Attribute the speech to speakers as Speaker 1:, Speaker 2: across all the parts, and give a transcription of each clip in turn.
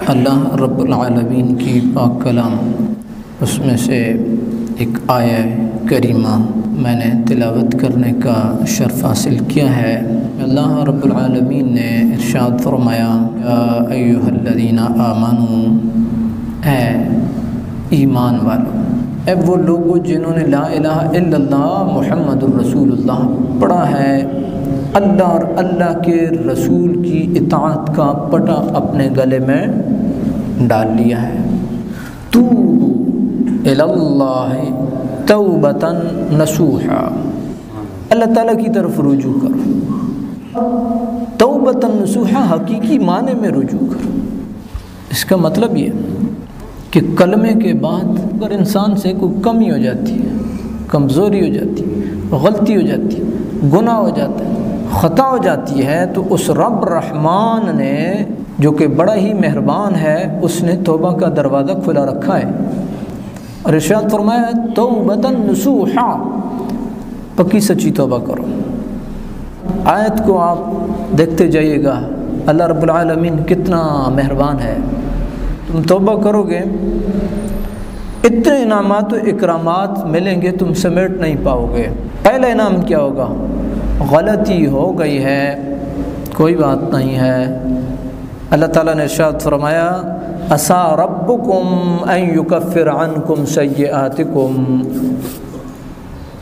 Speaker 1: اللہ رب العالمین کی پاک کلام، اس میں سے ایک آیہ کریمہ میں نے تلاوت کرنے کا شرف حاصل کیا ہے۔ اللہ رب العالمین نے ارشاد فرمایا، یا ایھا الذین آمنوا، اے ایمان والو، اے وہ لوگوں جنہوں نے لا الہ الا اللہ محمد الرسول اللہ پڑھا ہے، اللہ اور اللہ کے رسول کی اطاعت کا پٹا اپنے گلے میں ڈال لیا ہے۔ توبوا الی اللہ توبۃ نصوحا، اللہ تعالیٰ کی طرف رجوع کرو۔ توبۃ نصوحا حقیقی معنی میں رجوع کرو۔ اس کا مطلب یہ کہ کلمے کے بعد اگر انسان سے کوئی کمی ہو جاتی ہے، کمزوری ہو جاتی ہے، غلطی ہو جاتی ہے، گناہ ہو جاتا ہے، خطا ہو جاتی ہے، تو اس رب رحمان نے جو کہ بڑا ہی مہربان ہے، اس نے توبہ کا دروازہ کھلا رکھا ہے، اور ارشاد فرمایا ہے توبۃ نصوحا، پکی سچی توبہ کرو۔ آیت کو آپ دیکھتے جائیے گا، اللہ رب العالمین کتنا مہربان ہے۔ تم توبہ کرو گے، اتنے انعامات و اکرامات ملیں گے، تم سمیٹ نہیں پاؤ گے۔ پہلا انعام کیا ہوگا؟ غلطی ہو گئی ہے، کوئی بات نہیں ہے، اللہ تعالیٰ نے ارشاد فرمایا، عسیٰ ربکم ان یکفر عنکم سیئاتکم،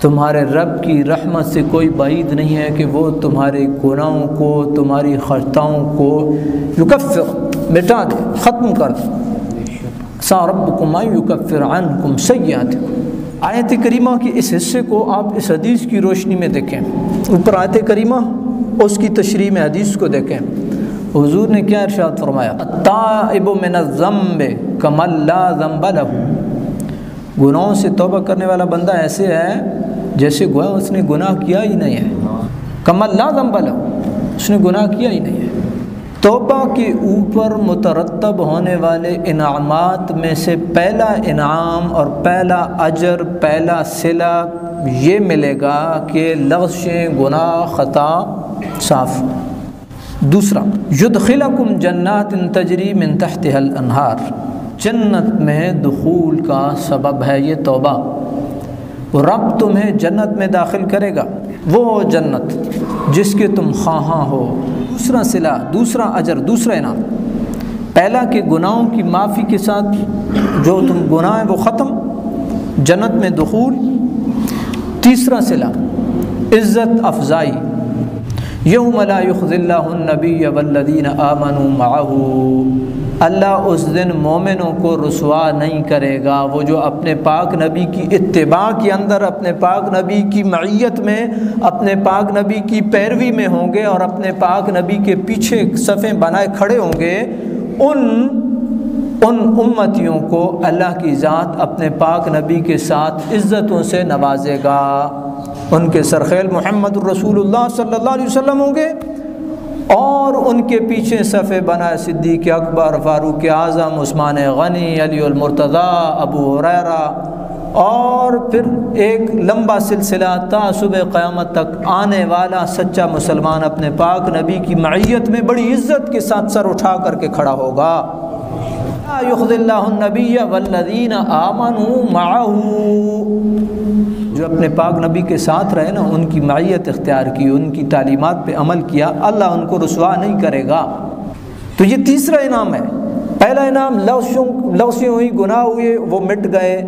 Speaker 1: تمہارے رب کی رحمت سے کوئی بعید نہیں ہے کہ وہ تمہارے گناہوں کو، تمہاری خطاؤں کو یکفر، مٹا دے، ختم کر دے۔ عسیٰ ربکم ان یکفر عنکم سیئاتکم۔ آیت کریمہ کے اس حصے کو آپ اس حدیث کی روشنی میں دیکھیں، اوپر آیت کریمہ اس کی تشریح میں حدیث کو دیکھیں۔ حضور نے کیا ارشاد فرمایا؟ التائب من الذنب کمن لا ذنب لہ، گناہوں سے توبہ کرنے والا بندہ ایسے ہے جیسے گویا اس نے گناہ کیا ہی نہیں ہے۔ کمن لا ذنب لہ، اس نے گناہ کیا ہی نہیں ہے۔ توبہ کے اوپر مترتب ہونے والے انعامات میں سے پہلا انعام اور پہلا اجر، پہلا صلہ یہ ملے گا کہ لغزشیں، گناہ، خطا صاف۔ دوسرا، یدخلکم جنات تجری من تحتها الانہار، جنت میں دخول کا سبب ہے یہ توبہ۔ رب تمہیں جنت میں داخل کرے گا، وہ جنت جس کے تم خواہاں ہو۔ دوسرا صلہ، دوسرا اجر، دوسرا انعام، پہلا کہ گناہوں کی معافی کے ساتھ جو تم گناہ ہیں وہ ختم، جنت میں دخول۔ تیسرا صلہ عزت افزائی، یوم لا یخزی اللہ النبی والذین آمنوا معہ، اللہ اس دن مومنوں کو رسوا نہیں کرے گا، وہ جو اپنے پاک نبی کی اتباع کے اندر، اپنے پاک نبی کی معیت میں، اپنے پاک نبی کی پیروی میں ہوں گے اور اپنے پاک نبی کے پیچھے صفیں بنائے کھڑے ہوں گے، ان امتیوں کو اللہ کی ذات اپنے پاک نبی کے ساتھ عزتوں سے نوازے گا۔ ان کے سرخیل محمد الرسول اللہ صلی اللہ علیہ وسلم ہوں گے، اور ان کے پیچھے صفیں بنائے صدیق اکبر، فاروق اعظم، عثمان غنی، علی المرتضیٰ، ابو ہریرہ، اور پھر ایک لمبا سلسلہ تا صبح قیامت تک آنے والا سچا مسلمان اپنے پاک نبی کی معیت میں بڑی عزت کے ساتھ سر اٹھا کر کے کھڑا ہوگا۔ لا یخزی اللہ النبی والذین آمنوا معہ، جو اپنے پاک نبی کے ساتھ رہے نا، ان کی معیت اختیار کی، ان کی تعلیمات پہ عمل کیا، اللہ ان کو رسوا نہیں کرے گا۔ تو یہ تیسرا انعام ہے۔ پہلا انعام لغزشیں ہوئی، گناہ ہوئے، وہ مٹ گئے۔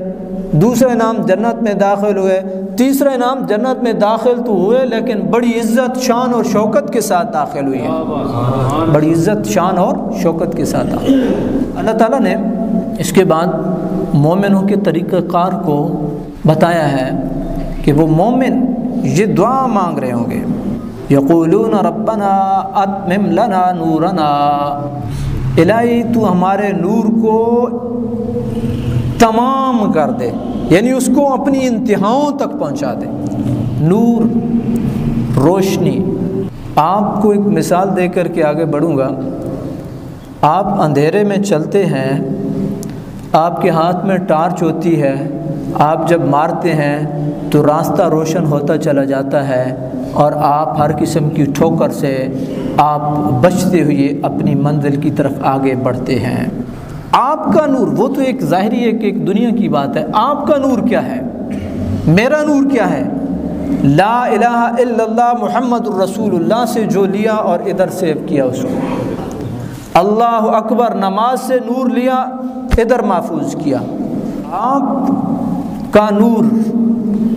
Speaker 1: دوسرا انعام جنت میں داخل ہوئے۔ تیسرا انعام جنت میں داخل تو ہوئے لیکن بڑی عزت، شان اور شوکت کے ساتھ داخل ہوئی ہے، بڑی عزت، شان اور شوکت کے ساتھ داخل۔ اللہ تعالیٰ نے اس کے بعد مومنوں کے طریقہ کار کو بتایا ہے کہ وہ مومن یہ دعا مانگ رہے ہوں گے، یقولون ربنا اتمم لنا نورنا، الہی تو ہمارے نور کو تمام کر دے، یعنی اس کو اپنی انتہاؤں تک پہنچا دے۔ نور، روشنی۔ آپ کو ایک مثال دے کر کے آگے بڑھوں گا۔ آپ اندھیرے میں چلتے ہیں، آپ کے ہاتھ میں ٹارچ ہوتی ہے، آپ جب مارتے ہیں تو راستہ روشن ہوتا چلا جاتا ہے، اور آپ ہر قسم کی ٹھوکر سے، آپ بچتے ہوئے اپنی منزل کی طرف آگے بڑھتے ہیں۔ آپ کا نور، وہ تو ایک ظاہری ایک دنیا کی بات ہے، آپ کا نور کیا ہے؟ میرا نور کیا ہے؟ لا الہ الا اللہ محمد الرسول اللہ سے جو لیا اور ادھر سیو کیا اس کو، اللہ اکبر نماز سے نور لیا ادھر محفوظ کیا۔ آپ کا نور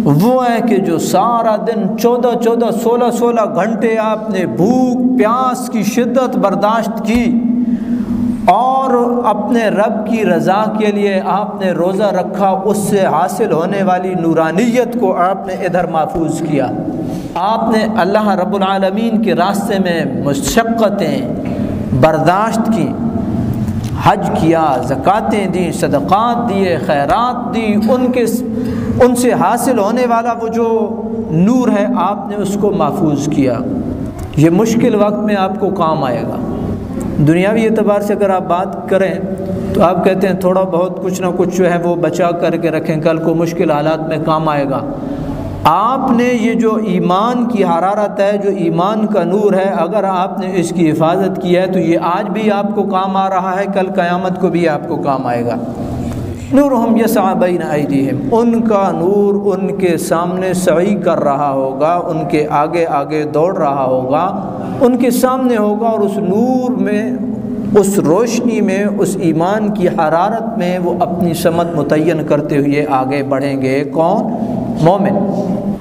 Speaker 1: وہ ہے کہ جو سارا دن 16 گھنٹے آپ نے بھوک پیاس کی شدت برداشت کی اور اپنے رب کی رضا کے لیے آپ نے روزہ رکھا، اس سے حاصل ہونے والی نورانیت کو آپ نے ادھر محفوظ کیا۔ آپ نے اللہ رب العالمین کے راستے میں مشقتیں برداشت کی، حج کیا، زکاتیں دیں، صدقات دیے، خیرات دی، ان سے حاصل ہونے والا وہ جو نور ہے آپ نے اس کو محفوظ کیا۔ یہ مشکل وقت میں آپ کو کام آئے گا۔ دنیاوی اعتبار سے اگر آپ بات کریں تو آپ کہتے ہیں تھوڑا بہت کچھ نہ کچھ جو ہے وہ بچا کر کے رکھیں، کل کو مشکل حالات میں کام آئے گا۔ آپ نے یہ جو ایمان کی حرارت ہے، جو ایمان کا نور ہے، اگر آپ نے اس کی حفاظت کی ہے تو یہ آج بھی آپ کو کام آ رہا ہے، کل قیامت کو بھی آپ کو کام آئے گا۔ نورہم یسعی بین ایدیہم، ان کا نور ان کے سامنے سعی کر رہا ہوگا، ان کے آگے آگے دوڑ رہا ہوگا، ان کے سامنے ہوگا، اور اس نور میں، اس روشنی میں، اس ایمان کی حرارت میں وہ اپنی سمت متعین کرتے ہوئے آگے بڑھیں گے۔ کون؟ مومن۔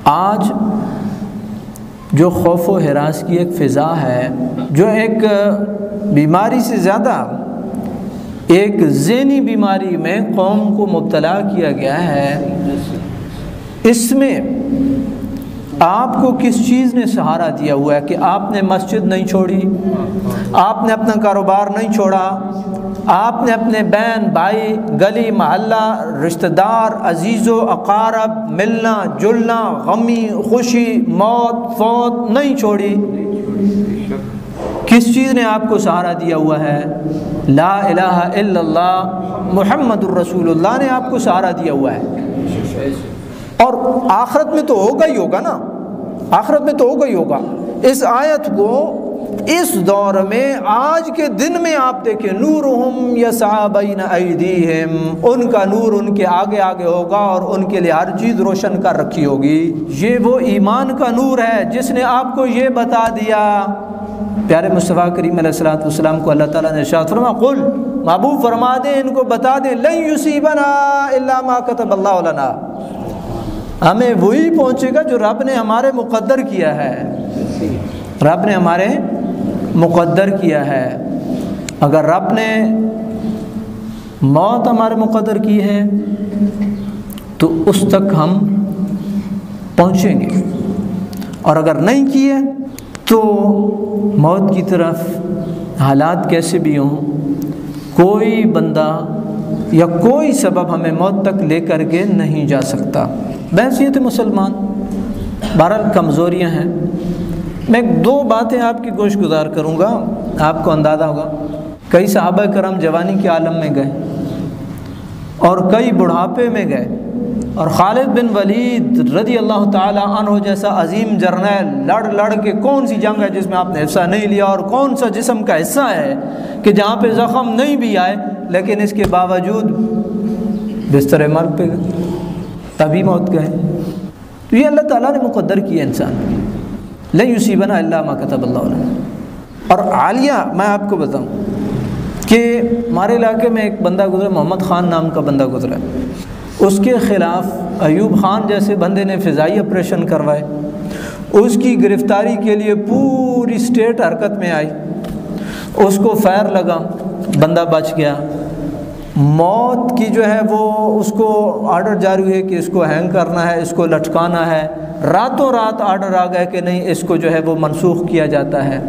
Speaker 1: آج جو خوف و ہراس کی ایک فضا ہے، جو ایک بیماری سے زیادہ ایک ذہنی بیماری میں قوم کو مبتلا کیا گیا ہے، اس میں آپ کو کس چیز نے سہارا دیا ہوا ہے کہ آپ نے مسجد نہیں چھوڑی، آپ نے اپنا کاروبار نہیں چھوڑا، آپ نے اپنے بہن بھائی گلی محلہ رشتہ دار عزیز و اقارب ملنا جلنا غمی خوشی موت فوت نہیں چھوڑی۔ کس چیز نے آپ کو سہارا دیا ہوا ہے؟ لا الہ الا اللہ محمد الرسول اللہ نے آپ کو سہارا دیا ہوا ہے۔ اور آخرت میں تو ہوگا ہی ہوگا نا، آخرت میں تو ہوگا ہی ہوگا۔ اس آیت کو اس دور میں آج کے دن میں آپ دیکھیں، نورہم یسعی بین ایدیہم، ان کا نور ان کے آگے آگے ہوگا اور ان کے لیے ہر چیز روشن کر رکھی ہوگی۔ یہ وہ ایمان کا نور ہے جس نے آپ کو یہ بتا دیا۔ پیارے مصطفیٰ کریم علیہ الصلوۃ والسلام کو اللہ تعالیٰ نے ارشاد فرمایا، قل، محبوب فرما دیں ان کو، بتا دیں، لن یصیبنا الا ما کتب اللہ لنا، ہمیں وہی پہنچے گا جو رب نے ہمارے مقدر کیا ہے، رب نے ہمارے مقدر کیا ہے۔ اگر رب نے موت ہمارے مقدر کی ہے تو اس تک ہم پہنچیں گے، اور اگر نہیں کیے تو موت کی طرف حالات کیسے بھی ہوں، کوئی بندہ یا کوئی سبب ہمیں موت تک لے کر کے نہیں جا سکتا۔ بحیثیت مسلمان بہرحال کمزوریاں ہیں۔ میں دو باتیں آپ کی گوش گزار کروں گا، آپ کو اندازہ ہوگا۔ کئی صحابہ کرام جوانی کے عالم میں گئے اور کئی بڑھاپے میں گئے، اور خالد بن ولید رضی اللہ تعالی عنہ جیسا عظیم جرنیل لڑ کے کون سی جنگ ہے جس میں آپ نے حصہ نہیں لیا، اور کون سا جسم کا حصہ ہے کہ جہاں پہ زخم نہیں بھی آئے لیکن اس کے باوجود بستر مرگ پہ گئے، تبھی موت گئے۔ تو یہ اللہ تعالیٰ نے مقدر کیا انسان، لن یصیبنا الا ما کتب اللہ لنا۔ اور عالیہ میں آپ کو بتاؤں کہ ہمارے علاقے میں ایک بندہ گزرا، محمد خان نام کا بندہ گزرا، اس کے خلاف ایوب خان جیسے بندے نے فضائی آپریشن کروائے، اس کی گرفتاری کے لیے پوری اسٹیٹ حرکت میں آئی، اس کو فائر لگا، بندہ بچ گیا۔ موت کی جو ہے وہ اس کو آرڈر جاری ہوئے کہ اس کو ہینگ کرنا ہے، اس کو لٹکانا ہے، راتوں رات آرڈر آ گئے کہ نہیں، اس کو جو ہے وہ منسوخ کیا جاتا ہے۔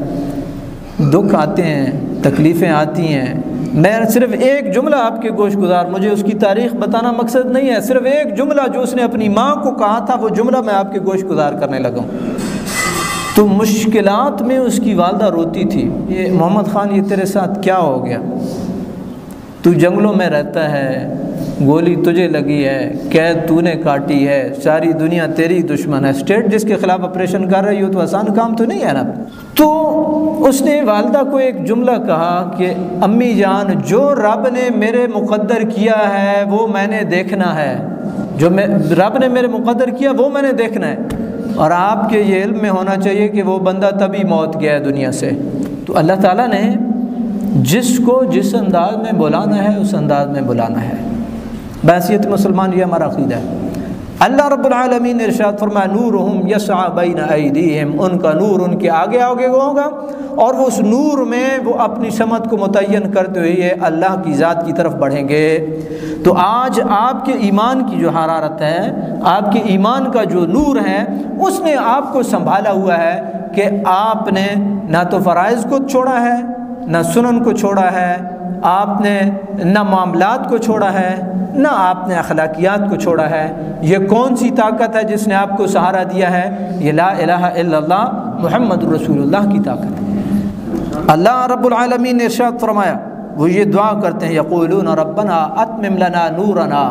Speaker 1: دکھ آتے ہیں، تکلیفیں آتی ہیں۔ میں صرف ایک جملہ آپ کے گوش گزار، مجھے اس کی تاریخ بتانا مقصد نہیں ہے، صرف ایک جملہ جو اس نے اپنی ماں کو کہا تھا وہ جملہ میں آپ کے گوش گزار کرنے لگا ہوں۔ تو مشکلات میں اس کی والدہ روتی تھی، یہ محمد خان یہ تیرے ساتھ کیا ہو گیا؟ تو جنگلوں میں رہتا ہے، گولی تجھے لگی ہے، قید تو نے کاٹی ہے، ساری دنیا تیری دشمن ہے، اسٹیٹ جس کے خلاف آپریشن کر رہی ہو تو آسان کام تو نہیں ہے نا۔ تو تو اس نے والدہ کو ایک جملہ کہا کہ امی جان، جو رب نے میرے مقدر کیا ہے وہ میں نے دیکھنا ہے، جو رب نے میرے مقدر کیا وہ میں نے دیکھنا ہے، اور آپ کے یہ علم میں ہونا چاہیے کہ وہ بندہ تبھی موت گیا ہے دنیا سے۔ تو اللہ تعالیٰ نے جس کو جس انداز میں بلانا ہے اس انداز میں بلانا ہے۔ بحیثیت مسلمان یہ ہمارا عقیدہ ہے۔ اللہ رب العالمین نے ارشاد فرمایا نورہم یسعی بین ایدیہم، ان کا نور ان کے آگے آگے ہوگا، اور وہ اس نور میں وہ اپنی سمت کو متعین کرتے ہوئے اللہ کی ذات کی طرف بڑھیں گے۔ تو آج آپ کے ایمان کی جو حرارت ہے، آپ کے ایمان کا جو نور ہے، اس نے آپ کو سنبھالا ہوا ہے کہ آپ نے نہ تو فرائض کو چھوڑا ہے، نہ سنن کو چھوڑا ہے، آپ نے نہ معاملات کو چھوڑا ہے، نہ آپ نے اخلاقیات کو چھوڑا ہے۔ یہ کون سی طاقت ہے جس نے آپ کو سہارا دیا ہے؟ یہ لا الہ الا اللہ محمد رسول اللہ کی طاقت ہے۔ اللہ رب العالمین نے ارشاد فرمایا، وہ یہ دعا کرتے ہیں یقولون ربنا اتمم لنا نورنا،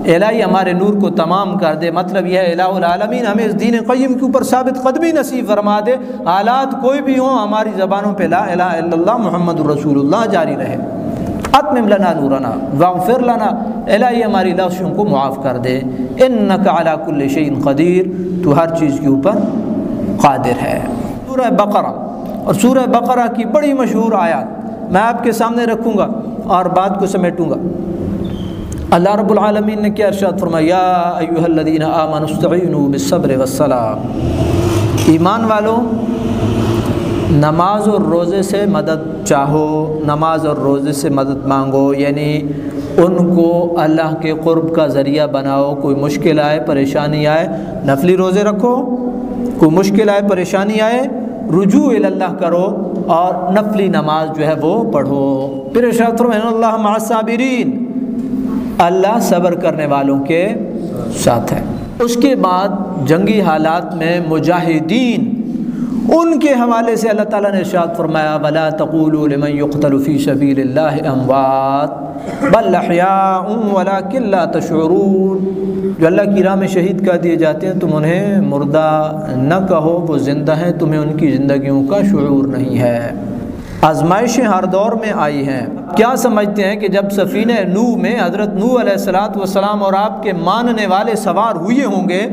Speaker 1: الہی ہمارے نور کو تمام کر دے۔ مطلب یہ ہے الہ العالمین ہمیں اس دین قیم کے اوپر ثابت قدمی نصیب فرما دے، حالات کوئی بھی ہوں ہماری زبانوں پہ لا الہ الا اللہ محمد رسول اللہ جاری رہے۔ اتمم لنا نورنا واغفر لنا، الہی ہماری لغزشوں کو معاف کر دے۔ انک علی کل شیء قدیر، تو ہر چیز کے اوپر قادر ہے۔ سورہ بقرہ، اور سورہ بقرہ کی بڑی مشہور آیات میں آپ کے سامنے رکھوں گا اور بات کو سمیٹوں گا۔ اللہ رب العالمین نے کیا ارشاد فرمایا، یا ایھا الذین آمنوا استعینوا بالصبر والصلاۃ، ایمان والو نماز اور روزے سے مدد چاہو، نماز اور روزے سے مدد مانگو، یعنی ان کو اللہ کے قرب کا ذریعہ بناؤ۔ کوئی مشکل آئے، پریشانی آئے، نفلی روزے رکھو، کوئی مشکل آئے، پریشانی آئے، رجوع الی اللہ کرو اور نفلی نماز جو ہے وہ پڑھو۔ پھر ارشاد فرمایا ان اللہ مع الصابرین، اللہ صبر کرنے والوں کے ساتھ ہے۔ اس کے بعد جنگی حالات میں مجاہدین، ان کے حوالے سے اللہ تعالیٰ نے ارشاد فرمایا وَلَا تَقُولُوا لِمَنْ يُقْتَلُ فِي سَبِيلِ اللَّهِ أَمْوَاتٌ بَلْ أَحْيَاءٌ وَلَكِنْ لَا تَشْعُرُونَ، جو اللہ کی راہ میں شہید کر دیے جاتے ہیں تم انہیں مردہ نہ کہو، وہ زندہ ہیں، تمہیں ان کی زندگیوں کا شعور نہیں ہے۔ آزمائشیں ہر دور میں آئی ہیں۔ کیا سمجھتے ہیں کہ جب سفینہ نوح میں حضرت نوح علیہ السلام اور آپ کے ماننے والے سوار ہوئے ہوں گے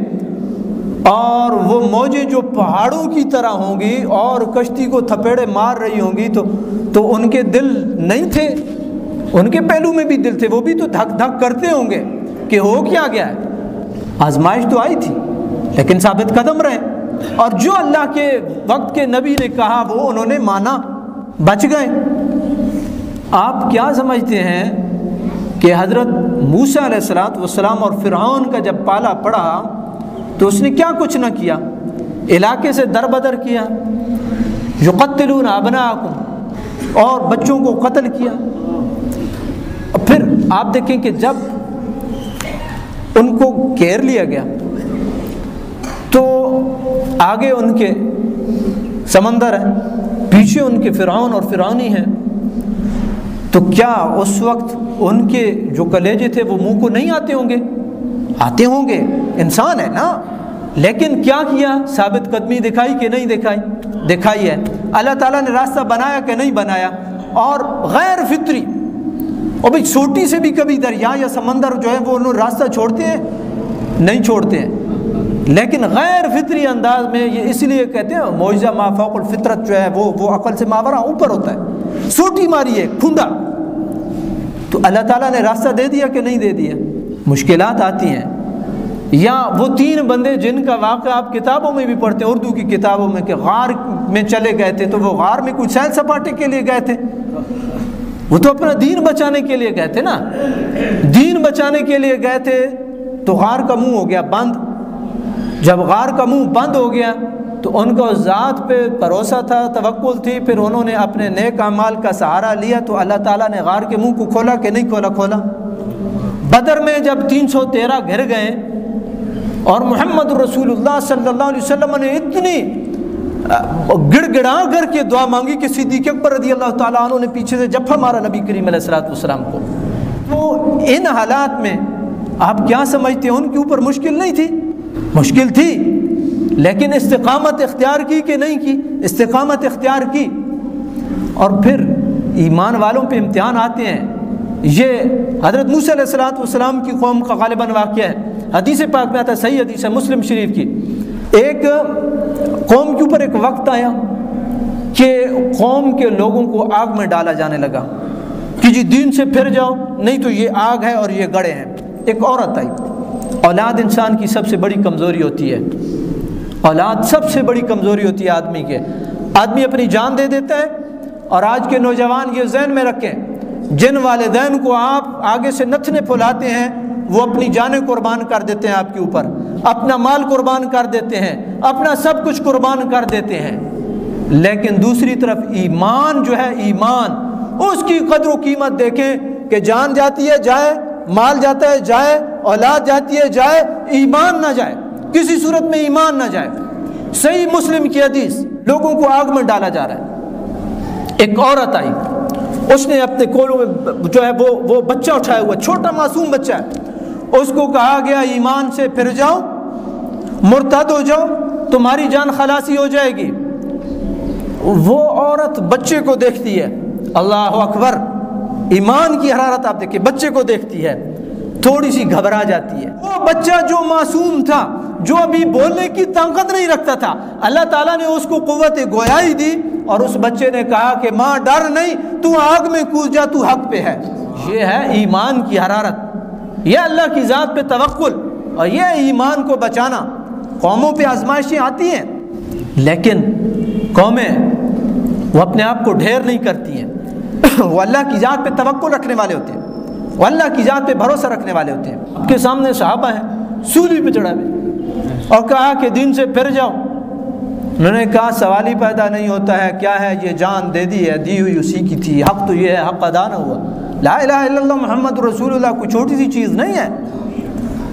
Speaker 1: اور وہ موجیں جو پہاڑوں کی طرح ہوں گی اور کشتی کو تھپیڑے مار رہی ہوں گی تو ان کے دل نہیں تھے؟ ان کے پہلو میں بھی دل تھے، وہ بھی تو دھک دھک کرتے ہوں گے کہ ہو کیا گیا ہے۔ آزمائش تو آئی تھی لیکن ثابت قدم رہے، اور جو اللہ کے وقت کے نبی نے کہا وہ انہوں نے مانا، بچ گئے۔ آپ کیا سمجھتے ہیں کہ حضرت موسیٰ علیہ السلام اور فرعون کا جب پالا پڑا تو اس نے کیا کچھ نہ کیا، علاقے سے در بدر کیا، یقتلون ابناءکم، اور بچوں کو قتل کیا۔ پھر آپ دیکھیں کہ جب ان کو گھیر لیا گیا تو آگے ان کے سمندر ہے، پیچھے ان کے فرعون اور فرعونی ہیں، تو کیا اس وقت ان کے جو کلیجے تھے وہ منہ کو نہیں آتے ہوں گے؟ آتے ہوں گے، انسان ہے نا۔ لیکن کیا کیا؟ ثابت قدمی دکھائی کہ نہیں دکھائی؟ دکھائی ہے۔ اللہ تعالیٰ نے راستہ بنایا کہ نہیں بنایا؟ اور غیر فطری، اور بھائی چھوٹی سے بھی کبھی دریا یا سمندر جو ہے وہ انہوں راستہ چھوڑتے ہیں؟ نہیں چھوڑتے ہیں، لیکن غیر فطری انداز میں، یہ اس لیے کہتے ہیں معجزہ ما فوق الفطرت جو ہے وہ عقل سے ماورا اوپر ہوتا ہے۔ سوٹی ماری ہے کھندا، تو اللہ تعالیٰ نے راستہ دے دیا کہ نہیں دے دیا؟ مشکلات آتی ہیں۔ یا وہ 3 بندے جن کا واقعہ آپ کتابوں میں بھی پڑھتے ہیں، اردو کی کتابوں میں، کہ غار میں چلے گئے تھے، تو وہ غار میں کچھ سیل سپاٹے کے لیے گئے تھے، وہ تو اپنا دین بچانے کے لیے گئے تھے نا، دین بچانے کے لیے گئے تھے، تو غار کا منہ ہو گیا بند۔ جب غار کا منہ بند ہو گیا تو ان کو ذات پہ بھروسہ تھا، توکل تھی، پھر انہوں نے اپنے نیک اعمال کا سہارا لیا، تو اللہ تعالیٰ نے غار کے منہ کو کھولا کہ نہیں کھولا؟ کھولا۔ بدر میں جب 313 گھر گئے اور محمد رسول اللہ صلی اللہ علیہ وسلم نے اتنی گڑ گڑا کر کے دعا مانگی کہ صدیق اکبر رضی اللہ تعالیٰ عنہ نے پیچھے سے جپا مارا نبی کریم علیہ السلام کو۔ تو ان حالات میں آپ کیا سمجھتے ہیں ان کے اوپر مشکل نہیں تھی؟ مشکل تھی،
Speaker 2: لیکن استقامت اختیار کی کہ نہیں کی؟ استقامت اختیار کی۔ اور پھر ایمان والوں پہ امتحان آتے ہیں۔ یہ حضرت موسیٰ علیہ السلام کی قوم کا غالباً واقعہ ہے، حدیث پاک میں آتا ہے، صحیح حدیث ہے مسلم شریف کی۔ ایک قوم کے اوپر ایک وقت آیا کہ قوم کے لوگوں کو آگ میں ڈالا جانے لگا کہ جی دین سے پھر جاؤ، نہیں تو یہ آگ ہے اور یہ گڑھے ہیں۔ ایک عورت آئی۔ اولاد انسان کی سب سے بڑی کمزوری ہوتی ہے، اولاد سب سے بڑی کمزوری ہوتی ہے آدمی کے۔ آدمی اپنی جان دے دیتا ہے، اور آج کے نوجوان یہ ذہن میں رکھیں، جن والدین کو آپ آگے سے نتھنے پھلاتے ہیں وہ اپنی جانیں قربان کر دیتے ہیں آپ کے اوپر، اپنا مال قربان کر دیتے ہیں، اپنا سب کچھ قربان کر دیتے ہیں۔ لیکن دوسری طرف ایمان جو ہے، ایمان، اس کی قدر و قیمت دیکھیں کہ جان جاتی ہے جائے، مال جاتا ہے جائے، اولاد جاتی ہے جائے، ایمان نہ جائے، کسی صورت میں ایمان نہ جائے۔ صحیح مسلم کی حدیث، لوگوں کو آگ میں ڈالا جا رہا ہے۔ ایک عورت آئی، اس نے اپنے کولوں میں جو ہے وہ بچہ اٹھایا ہوا، چھوٹا معصوم بچہ ہے، اس کو کہا گیا ایمان سے پھر جاؤ، مرتد ہو جاؤ، تمہاری جان خلاصی ہو جائے گی۔ وہ عورت بچے کو دیکھتی ہے، اللہ اکبر، ایمان کی حرارت آپ دیکھیں، بچے کو دیکھتی ہے، تھوڑی سی گھبرا جاتی ہے۔ وہ بچہ جو معصوم تھا، جو ابھی بولنے کی طاقت نہیں رکھتا تھا، اللہ تعالیٰ نے اس کو قوت گویائی دی، اور اس بچے نے کہا کہ ماں ڈر نہیں، تو آگ میں کود جا، تو حق پہ ہے۔ یہ ہے ایمان کی حرارت، یہ اللہ کی ذات پہ توکل، اور یہ ایمان کو بچانا۔ قوموں پہ آزمائشیں آتی ہیں، لیکن قومیں وہ اپنے آپ کو ڈھیر نہیں کرتی ہیں، وہ اللہ کی ذات پہ توکل رکھنے والے ہوتے ہیں، وہ اللہ کی ذات پہ بھروسہ رکھنے والے ہوتے ہیں۔ آپ کے سامنے صحابہ ہیں، سولی پہ چڑھا ہوئے، اور کہا کہ دین سے پھر جاؤ۔ انہوں نے کہا سوال ہی پیدا نہیں ہوتا ہے، کیا ہے یہ جان دے دی ہے، دی ہوئی اسی کی تھی، حق تو یہ ہے، حق ادا نہ ہوا۔ لا الہ الا اللہ محمد رسول اللہ کوئی چھوٹی سی چیز نہیں ہے،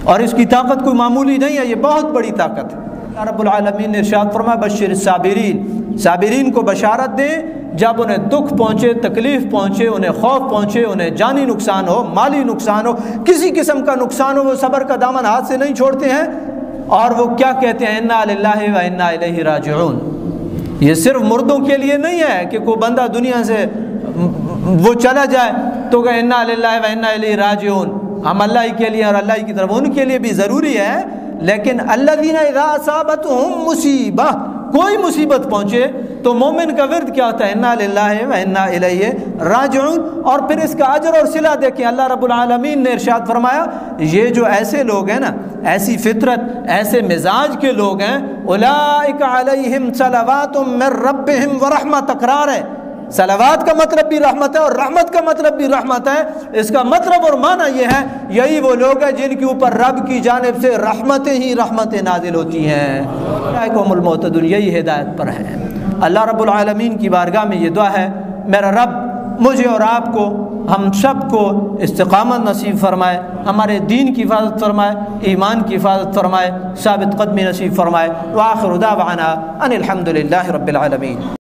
Speaker 2: اور اس کی طاقت کوئی معمولی نہیں ہے، یہ بہت بڑی طاقت ہے۔ رب العالمین نے ارشاد فرمایا بشر الصابرین، صابرین کو بشارت دیں جب انہیں دکھ پہنچے، تکلیف پہنچے، انہیں خوف پہنچے، انہیں جانی نقصان ہو، مالی نقصان ہو، کسی قسم کا نقصان ہو، وہ صبر کا دامن ہاتھ سے نہیں چھوڑتے ہیں، اور وہ کیا کہتے ہیں، انا للہ و انا الیہ راجعون۔ یہ صرف مردوں کے لیے نہیں ہے کہ کوئی بندہ دنیا سے وہ چلا جائے تو کہ انا للہ و انا الیہ راجعون، ہم اللہ ہی کے لیے اور اللہ ہی کی طرف، ان کے لیے بھی ضروری ہے۔ لیکن الذین اذا اصابتہم مصیبہ، کوئی مصیبت پہنچے تو مومن کا ورد کیا ہوتا ہے، انا للہ و انا الیہ راجعون۔ اور پھر اس کا اجر اور صلہ دیکھیں، اللہ رب العالمین نے ارشاد فرمایا یہ جو ایسے لوگ ہیں نا، ایسی فطرت، ایسے مزاج کے لوگ ہیں، اولئک علیہم صلوات من ربہم ورحمہ، تکرار ہے، صلوات کا مطلب بھی رحمت ہے اور رحمت کا مطلب بھی رحمت ہے۔ اس کا مطلب اور معنی یہ ہے یہی وہ لوگ ہیں جن کے اوپر رب کی جانب سے رحمتیں ہی رحمتیں نازل ہوتی ہیں، اولئک هم المہتدون، یہی ہدایت پر ہیں۔ اللہ رب العالمین کی بارگاہ میں یہ دعا ہے، میرا رب مجھے اور آپ کو، ہم سب کو استقامت نصیب فرمائے، ہمارے دین کی حفاظت فرمائے، ایمان کی حفاظت فرمائے، ثابت قدمی نصیب فرمائے۔ وآخر دعوانا ان الحمد للہ رب العالمین۔